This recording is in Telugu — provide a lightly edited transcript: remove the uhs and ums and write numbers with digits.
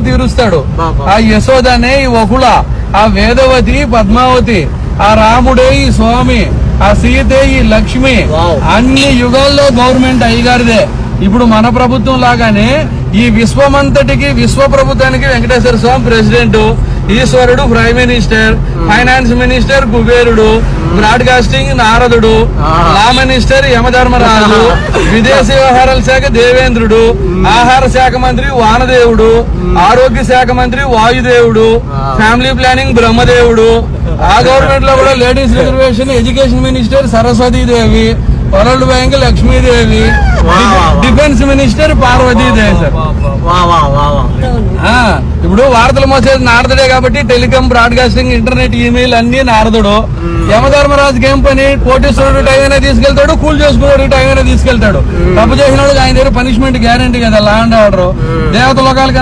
తీరుస్తాడు. ఆ యశోదనే ఈ వకుల, ఆ వేదవతి పద్మావతి, ఆ రాముడే ఈ స్వామి, ఆ సీతే ఈ లక్ష్మి. అన్ని యుగాల్లో గవర్నమెంట్ అయ్యగారిదే. ఇప్పుడు మన ప్రభుత్వం లాగానే ఈ విశ్వమంతటికి, విశ్వ ప్రభుత్వానికి వెంకటేశ్వర స్వామి ప్రెసిడెంట్, ఈశ్వరుడు ప్రైమ్ మినిస్టర్, ఫైనాన్స్ మినిస్టర్ కుబేరుడు, బ్రాడ్కాస్టింగ్ నారదుడు, లా మినిస్టర్ యమధర్మరాజు, విదేశీ వ్యవహారాల శాఖ దేవేంద్రుడు, ఆహార శాఖ మంత్రి వానదేవుడు, ఆరోగ్య శాఖ మంత్రి వాయుదేవుడు, ఫ్యామిలీ ప్లానింగ్ బ్రహ్మదేవుడు. ఆ గవర్నమెంట్ లో కూడా ladies reservation education minister Saraswatidevi, world bank Lakshmidevi, defence minister Parvatidevi. Sir ఇప్పుడు వార్తలు మోసేది నారదుడే కాబట్టి టెలికాం, బ్రాడ్కాస్టింగ్, ఇంటర్నెట్, ఈమెయిల్ అన్ని నారదుడు. యమధర్మరాజుకి ఏం పని? కోటేశ్వరుడు టైం అయినా తీసుకెళ్తాడు, కూల్ చేసుకున్నాడు టైం అయినా తీసుకెళ్తాడు. తప్పు చేసిన ఆయన దగ్గర పనిష్మెంట్ గ్యారంటీ కదా, లా అండ్ ఆర్డర్. దేవత లోకాలకి